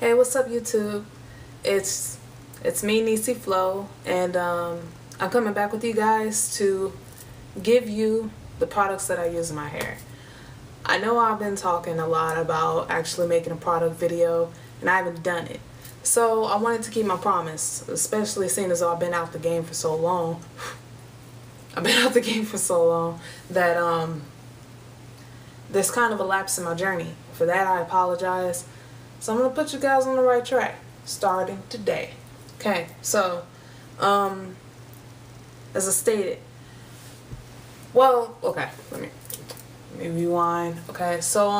Hey, what's up, YouTube? It's it's me, Nisi Flow, and I'm coming back with you guys to give you the products that I use in my hair. I know I've been talking a lot about actually making a product video, and I haven't done it. So I wanted to keep my promise, especially seeing as though I've been out the game for so long. I've been out the game for so long that there's kind of a lapse in my journey. For that, I apologize. So I'm going to put you guys on the right track, starting today. Okay, so, as I stated, well, okay, let me rewind. Okay, so,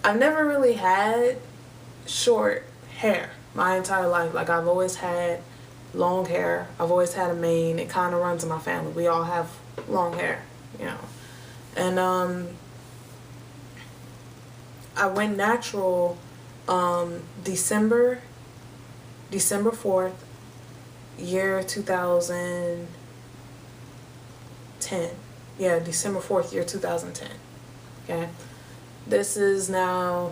I've never really had short hair my entire life. Like, I've always had long hair. I've always had a mane. It kind of runs in my family. We all have long hair, you know. And, I went natural December 4th, year 2010. Yeah, December 4th, year 2010. Okay. This is now,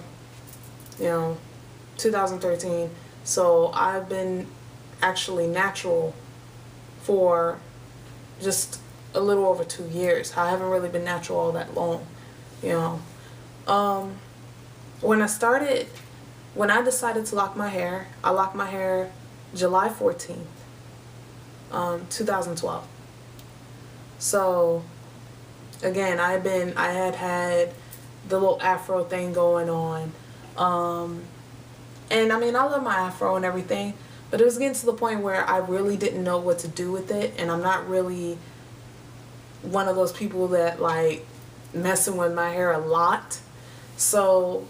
2013. So I've been actually natural for just a little over 2 years. I haven't really been natural all that long, you know. When I decided to lock my hair, I locked my hair July 14th, 2012. So, again, I had the little afro thing going on. And I mean, I love my afro and everything, but it was getting to the point where I really didn't know what to do with it, and I'm not really one of those people that like messing with my hair a lot. So,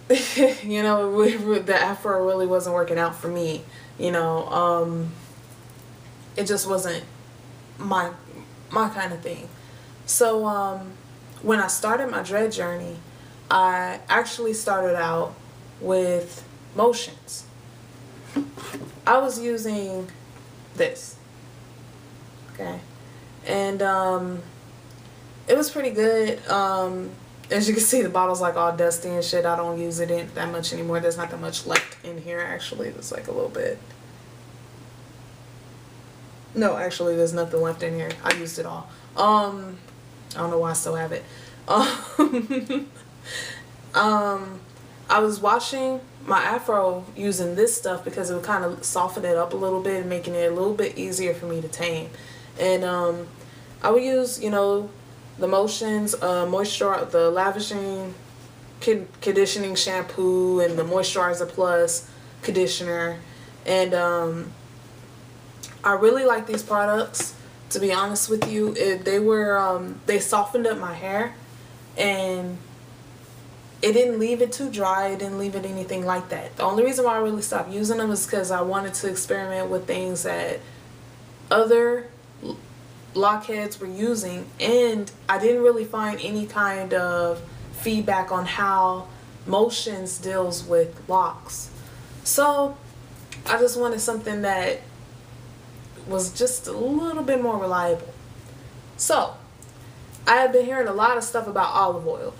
the afro really wasn't working out for me. It just wasn't my kind of thing. So when I started my dread journey, I actually started out with motions. I was using this, okay, and it was pretty good. As you can see, the bottle's like all dusty and shit. I don't use it that much anymore. There's not that much left in here, actually. There's like a little bit. No, actually, there's nothing left in here. I used it all. I don't know why I still have it. I was washing my afro using this stuff because it would kind of soften it up a little bit, making it a little bit easier for me to tame. And I would use, the Motions the Lavishing conditioning shampoo and the Moisturizer Plus conditioner, and I really like these products, to be honest with you. They softened up my hair, and it didn't leave it too dry. It didn't leave it anything like that. The only reason why I really stopped using them is because I wanted to experiment with things that other lockheads were using, and I didn't really find any kind of feedback on how Motions deals with locks. So I just wanted something that was just a little bit more reliable. So I had been hearing a lot of stuff about olive oil,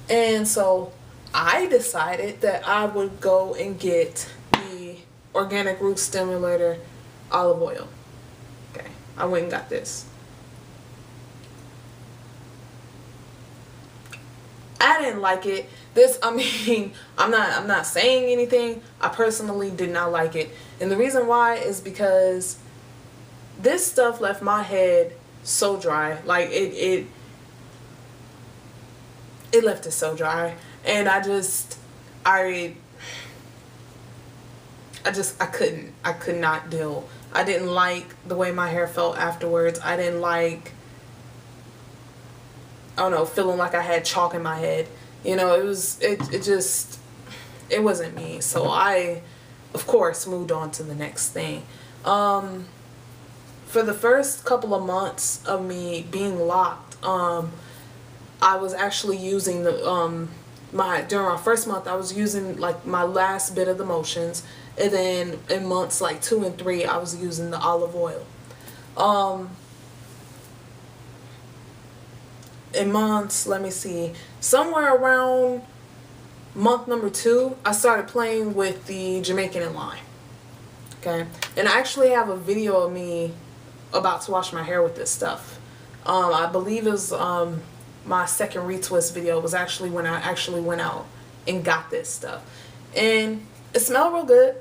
and so I decided that I would go and get the Organic Root Stimulator olive oil. Okay, I went and got this. I didn't like it. I'm not saying anything. I personally did not like it. And the reason why is because this stuff left my head so dry. Like it left it so dry. And I could not deal. I didn't like the way my hair felt afterwards. I didn't like, I don't know, feeling like I had chalk in my head. It wasn't me. So I, of course, moved on to the next thing. For the first couple of months of me being locked, I was actually using the during my first month I was using like my last bit of the Motions, and then in months like 2 and 3 I was using the olive oil. in months, let me see, somewhere around month number 2, I started playing with the Jamaican and lime. Okay, and I actually have a video of me about to wash my hair with this stuff. I believe it was my second retwist video was actually when I actually went out and got this stuff, and it smelled real good.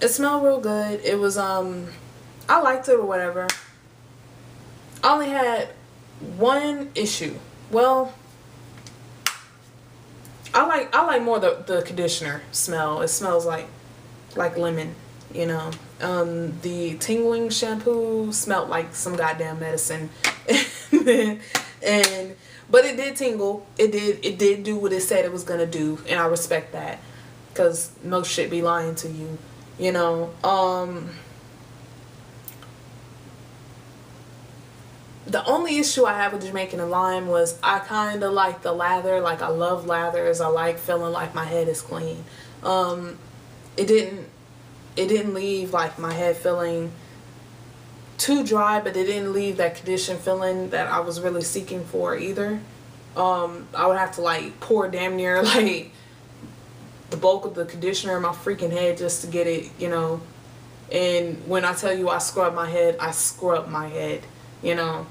It smelled real good. It was I liked it or whatever. I only had one issue. Well, I like more the conditioner smell. It smells like lemon, you know. The tingling shampoo smelled like some goddamn medicine. But it did tingle. It did do what it said it was gonna do, and I respect that, cause most shit be lying to you, you know. The only issue I have with Jamaican and lime was I kind of like the lather. Like, I love lathers. I like feeling like my head is clean. It didn't leave like my head feeling too dry, but it didn't leave that conditioned feeling that I was really seeking for either. I would have to like pour damn near like the bulk of the conditioner in my freaking head just to get it, you know. And when I tell you I scrub my head, I scrub my head, you know.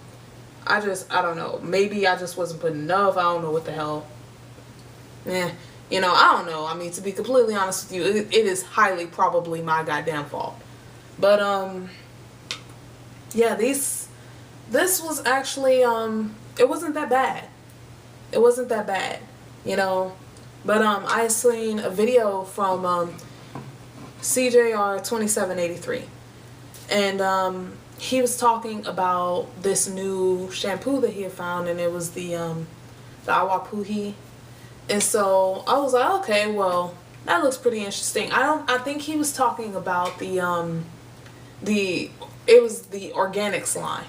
I don't know. Maybe I just wasn't putting enough. I don't know what the hell. You know, I don't know. I mean, to be completely honest with you, it is highly probably my goddamn fault. But, yeah, this was actually, it wasn't that bad. It wasn't that bad, you know. But, I seen a video from, CJR2783. And, he was talking about this new shampoo that he had found, and it was the Awapuhi. And so I was like, okay, well, that looks pretty interesting. I think he was talking about it was the organics line.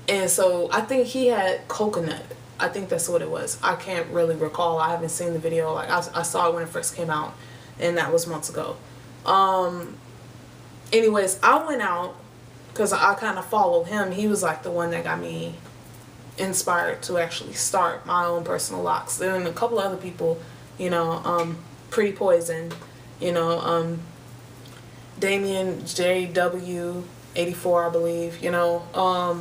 And so I think he had coconut. I think that's what it was. I can't really recall. I haven't seen the video. Like, I saw it when it first came out, and that was months ago. Anyways, I went out because I kind of followed him. He was like the one that got me inspired to actually start my own personal locks. Then a couple of other people, you know, Pretty Poison, you know, Damien JW84, I believe, you know, a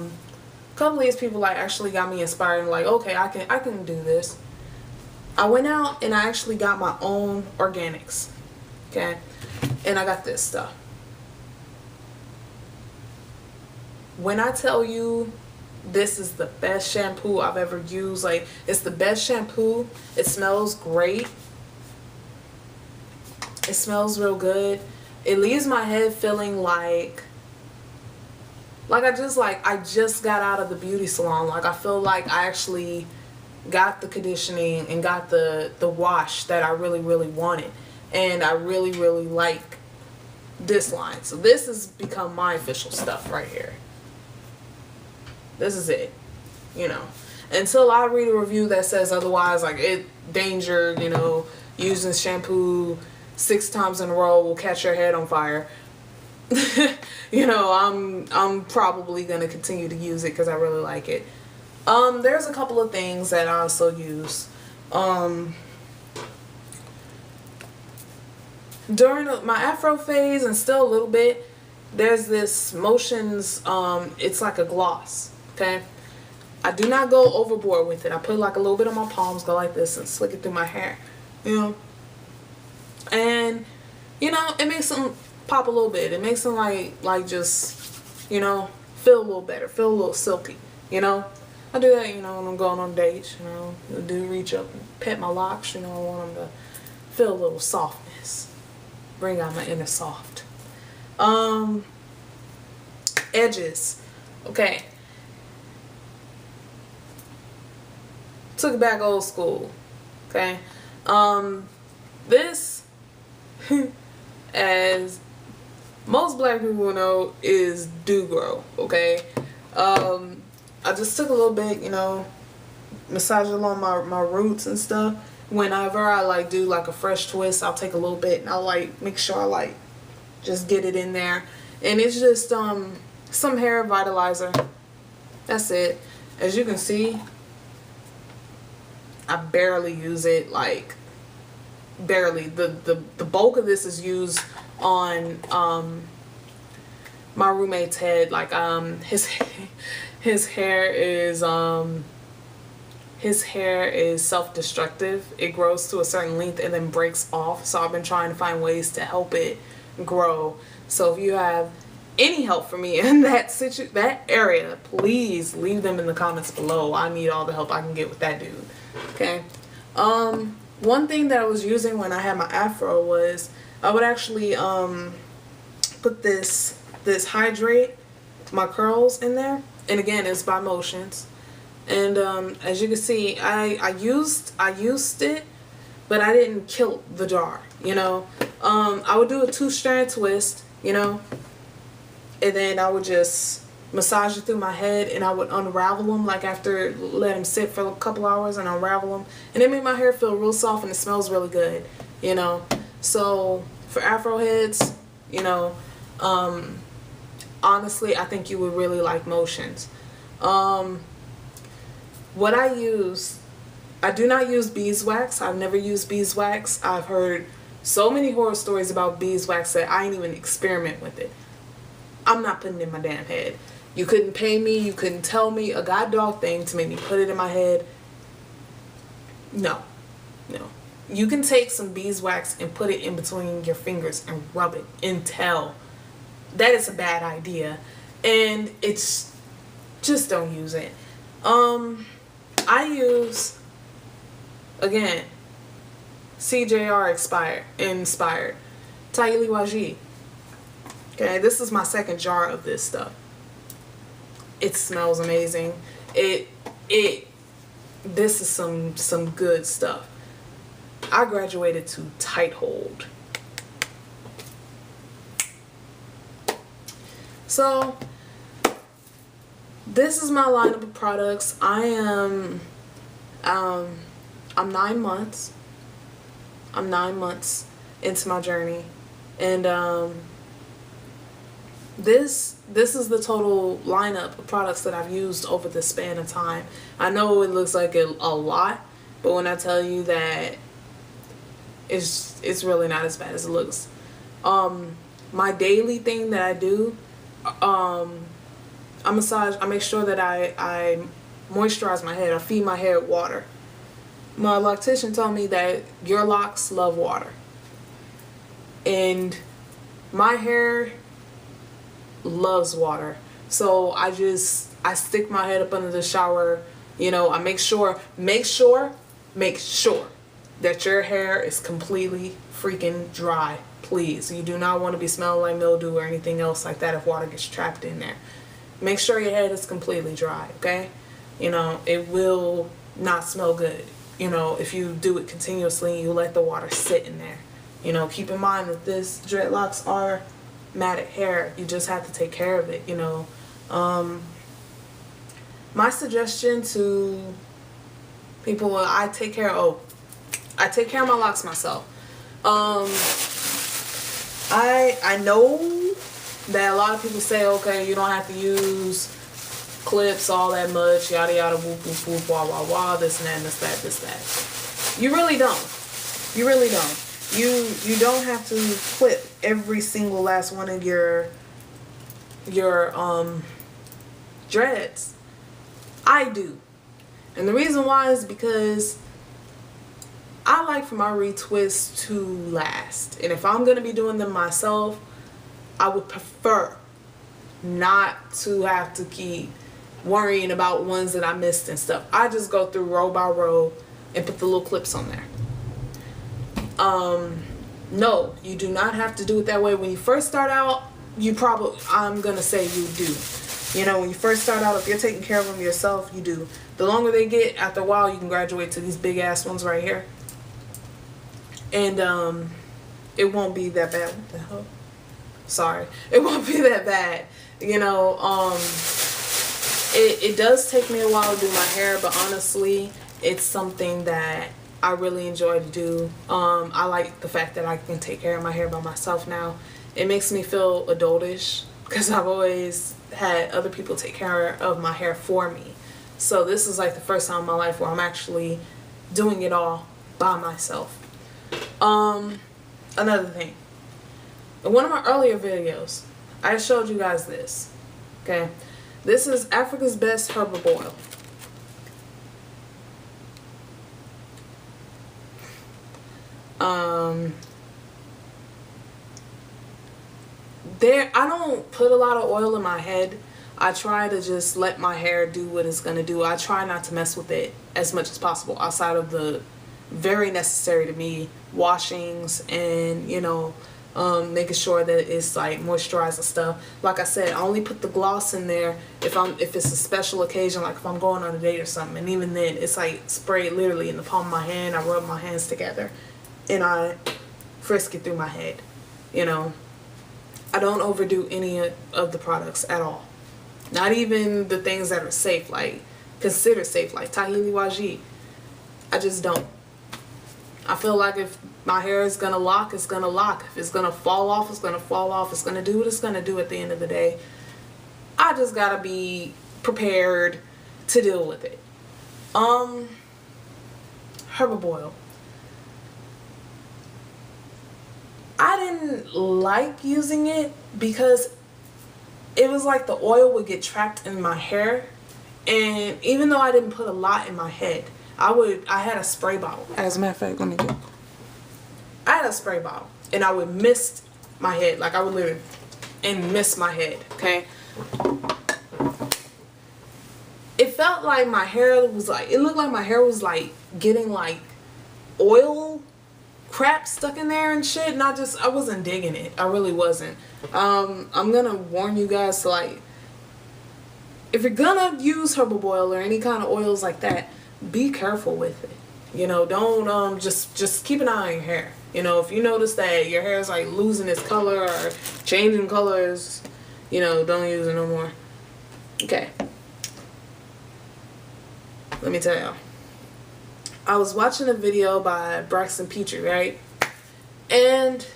couple of these people like actually got me inspired and like, okay, I can do this. I went out and I actually got my own organics, okay, and I got this stuff. When I tell you this is the best shampoo I've ever used, like, it's the best shampoo. It smells great. It smells real good. It leaves my head feeling like I just got out of the beauty salon. Like, I feel like I actually got the conditioning and got the wash that I really, really wanted. And I really, really like this line. So this has become my official stuff right here. This is it, you know. Until I read a review that says otherwise, like, it danger, you know, using shampoo 6 times in a row will catch your head on fire. You know, I'm probably gonna continue to use it because I really like it. There's a couple of things that I also use. During my afro phase and still a little bit, there's this Motions, it's like a gloss. Okay, I do not go overboard with it. I put like a little bit on my palms, go like this, and slick it through my hair, you know. And you know, it makes them pop a little bit. It makes them like just, you know, feel a little better, feel a little silky, you know. I do that, you know, when I'm going on dates, you know. I do reach up and pet my locks, you know. I want them to feel a little softness, bring out my inner soft. Edges, okay. Took it back old school, okay. This, as most black people know, is do grow, okay. I just took a little bit, you know, massage along my roots and stuff. Whenever I like do like a fresh twist, I'll take a little bit and I'll like make sure I like just get it in there. And it's just some hair vitalizer. That's it. As you can see, I barely use it, like barely. The bulk of this is used on my roommate's head. Like his hair is self-destructive. It grows to a certain length and then breaks off. So I've been trying to find ways to help it grow. So if you have any help for me in that area, please leave them in the comments below. I need all the help I can get with that dude. Okay. One thing that I was using when I had my afro was I would actually put this hydrate my curls in there, and again, it's by Motions. And as you can see, I used it, but I didn't kill the jar, you know. I would do a 2-strand twist, you know, and then I would just massage it through my head, and I would unravel them, like after let them sit for a couple hours, and unravel them, and it made my hair feel real soft, and it smells really good, you know. So for afro heads, you know, honestly, I think you would really like Motions. What I use, I do not use beeswax. I've never used beeswax. I've heard so many horror stories about beeswax that I ain't even experiment with it. I'm not putting it in my damn head. You couldn't pay me, you couldn't tell me a god dog thing to make me put it in my head. No. You can take some beeswax and put it in between your fingers and rub it and tell. That is a bad idea. And it's, just don't use it. I use, again, CJR inspired Taili Waji. Okay, this is my second jar of this stuff. It smells amazing. This is some good stuff. I graduated to Tight Hold. So this is my lineup of products. I'm 9 months. I'm 9 months into my journey, and this is the total lineup of products that I've used over the span of time. I know it looks like a lot, but when I tell you that it's really not as bad as it looks. My daily thing that I do, I make sure that I moisturize my head. I feed my hair water. My loctician told me that your locks love water, and my hair loves water. So I stick my head up under the shower, you know. I make sure that your hair is completely freaking dry. Please, you do not want to be smelling like mildew or anything else like that if water gets trapped in there. Make sure your head is completely dry, okay? You know, it will not smell good, you know, if you do it continuously and you let the water sit in there. You know, keep in mind that this dreadlocks are matted hair. You just have to take care of it, you know. My suggestion to people, I take care of my locks myself. I know that a lot of people say, okay, you don't have to use clips all that much, yada yada, whoop whoop whoop, wah wah wah, this and that, this that. You really don't. You really don't. You don't have to clip every single last one of your dreads. I do. And the reason why is because I like for my retwists to last. And if I'm going to be doing them myself, I would prefer not to have to keep worrying about ones that I missed and stuff. I just go through row by row and put the little clips on there. No, you do not have to do it that way. When you first start out, I'm going to say you do. You know, when you first start out, if you're taking care of them yourself, you do. The longer they get, after a while, you can graduate to these big ass ones right here. And it won't be that bad. What the hell? Sorry. It won't be that bad. You know, it does take me a while to do my hair, but honestly, it's something that I really enjoy to do. I like the fact that I can take care of my hair by myself now. It makes me feel adultish because I've always had other people take care of my hair for me. So this is like the first time in my life where I'm actually doing it all by myself. Another thing. In one of my earlier videos, I showed you guys this. Okay. This is Africa's Best Herbal Oil. I don't put a lot of oil in my head. I try to just let my hair do what it's going to do. I try not to mess with it as much as possible outside of the very necessary to me washings and, you know, making sure that it's like moisturized and stuff. Like I said, I only put the gloss in there if it's a special occasion, like if I'm going on a date or something. And even then, it's like sprayed literally in the palm of my hand. I rub my hands together and I frisk it through my head, you know. I don't overdo any of the products at all. Not even the things that are safe, like considered safe, like Tahili Waji. I just don't. I feel like if my hair is gonna lock, it's gonna lock. If it's gonna fall off, it's gonna fall off. It's gonna do what it's gonna do at the end of the day. I just gotta be prepared to deal with it. Herbal oil. I didn't like using it because it was like the oil would get trapped in my hair, and even though I didn't put a lot in my head, I had a spray bottle. As a matter of fact, let me get. I had a spray bottle, and I would mist my head, like I would literally mist my head. Okay. It felt like my hair was like, it looked like my hair was like getting like oil crap stuck in there and shit, and I wasn't digging it. I really wasn't. I'm gonna warn you guys to, like, if you're gonna use herbal oil or any kind of oils like that, be careful with it. You know, don't just keep an eye on your hair. You know, if you notice that your hair is like losing its color or changing colors, you know, don't use it no more. Okay. Let me tell y'all. I was watching a video by Braxton Petrie, right? And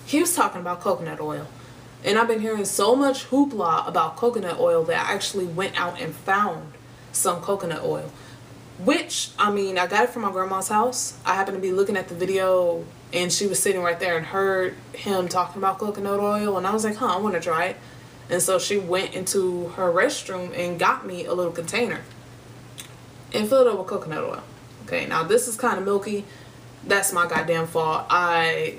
he was talking about coconut oil. And I've been hearing so much hoopla about coconut oil that I actually went out and found some coconut oil. Which, I mean, I got it from my grandma's house. I happened to be looking at the video and she was sitting right there and heard him talking about coconut oil. And I was like, huh, I want to try it. And so she went into her restroom and got me a little container and filled it with coconut oil. Okay, now this is kind of milky. That's my goddamn fault. I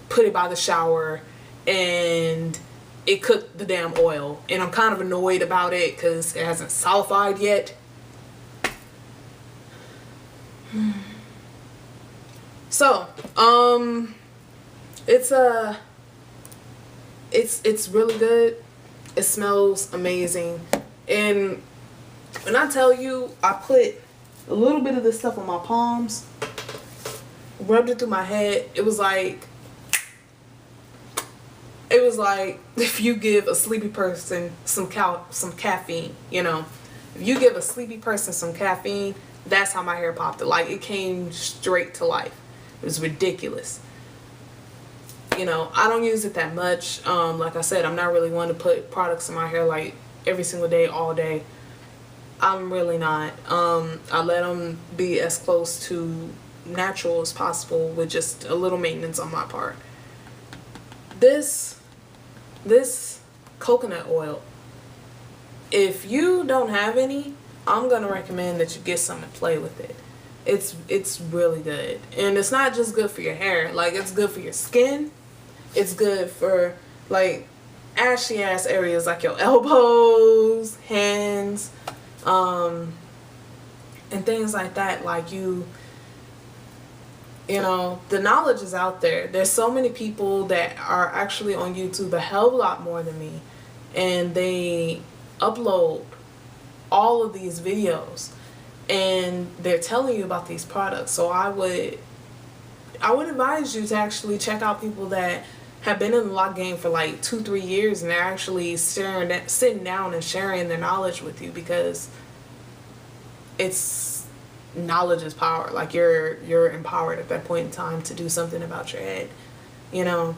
put it by the shower and it cooked the damn oil. And I'm kind of annoyed about it because it hasn't solidified yet. So, it's really good. It smells amazing. And when I tell you, I put a little bit of this stuff on my palms, rubbed it through my head. It was like if you give a sleepy person some caffeine, you know. If you give a sleepy person some caffeine, that's how my hair popped. Like, it came straight to life. It was ridiculous. You know, I don't use it that much. Like I said, I'm not really one to put products in my hair like every single day, all day. I'm really not. I let them be as close to natural as possible with just a little maintenance on my part. This coconut oil, if you don't have any, I'm gonna recommend that you get some and play with it. It's really good. And it's not just good for your hair, like, it's good for your skin. It's good for like ashy ass areas like your elbows, hands, and things like that. Like, you know, the knowledge is out there. There's so many people that are actually on YouTube a hell of a lot more than me, and they upload all of these videos and they're telling you about these products. So I would advise you to actually check out people that have been in the lock game for like 2-3 years and they're actually sitting down and sharing their knowledge with you, because knowledge is power. Like, you're empowered at that point in time to do something about your head, you know.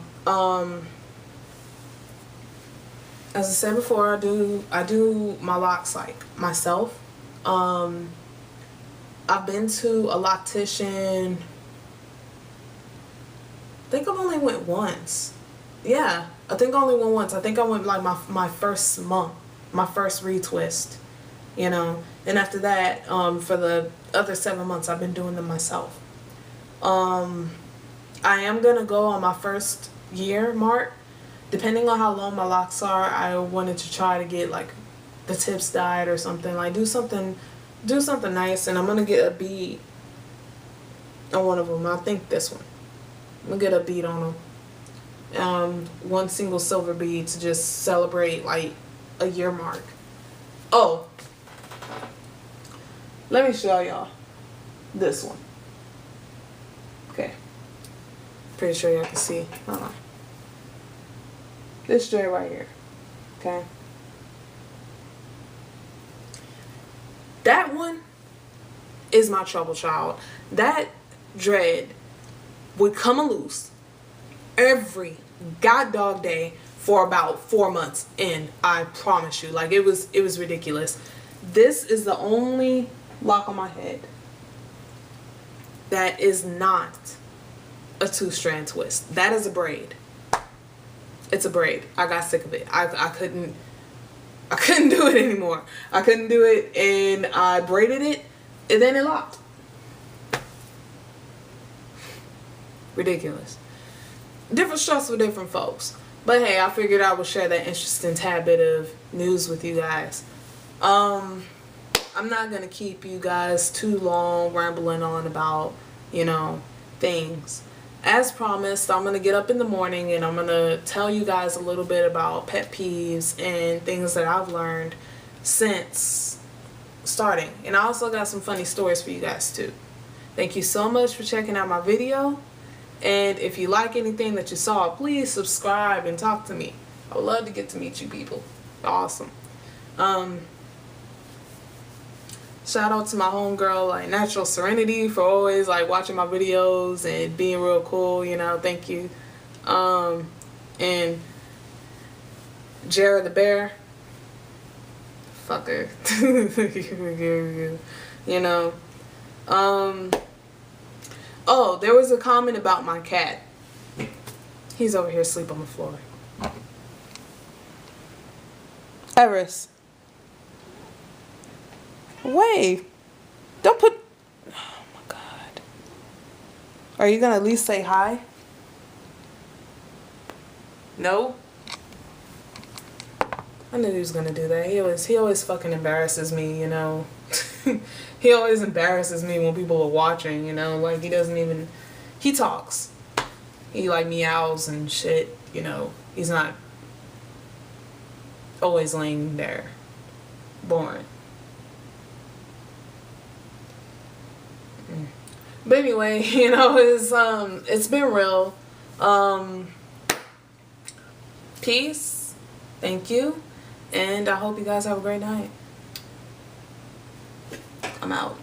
As I said before, I do my locks like myself. I've been to a loctician. I think I've only went once. Yeah, I think I only went once. I think I went like my first month, my first retwist, you know. And after that, for the other 7 months, I've been doing them myself. I am gonna go on my first year mark. Depending on how long my locks are, I wanted to try to get like the tips dyed or something. Like do something nice, and I'm gonna get a bead on one of them. I think this one. I'm gonna get a bead on them. One single silver bead to just celebrate like a year mark. Oh, let me show y'all this one. Okay, pretty sure y'all can see. Hold on. This dread right here. Okay. That one is my trouble child. That dread would come loose every god dog day for about 4 months, and I promise you, like it was ridiculous. This is the only lock on my head that is not a 2-strand twist. That is a braid. It's a braid. I got sick of it. I couldn't do it anymore. I couldn't do it, and I braided it, and then it locked. Ridiculous. Different strokes for different folks. But hey, I figured I would share that interesting tad bit of news with you guys. I'm not gonna keep you guys too long rambling on about, you know, things. As promised, I'm gonna get up in the morning and I'm gonna tell you guys a little bit about pet peeves and things that I've learned since starting. And I also got some funny stories for you guys too. Thank you so much for checking out my video. And if you like anything that you saw, please subscribe and talk to me. I would love to get to meet you people. Awesome. Shout out to my homegirl, like Natural Serenity, for always like watching my videos and being real cool, you know, thank you. And Jared the Bear, fucker. You know. Oh, there was a comment about my cat. He's over here asleep on the floor. Eris. Wait. Don't put... Oh my God. Are you gonna at least say hi? No? I knew he was gonna do that. He always fucking embarrasses me, you know. He always embarrasses me when people are watching, you know. Like, he doesn't even... He talks. He, like, meows and shit, you know. He's not always laying there. Boring. But anyway, you know, it's been real. Peace. Thank you. And I hope you guys have a great night. I'm out.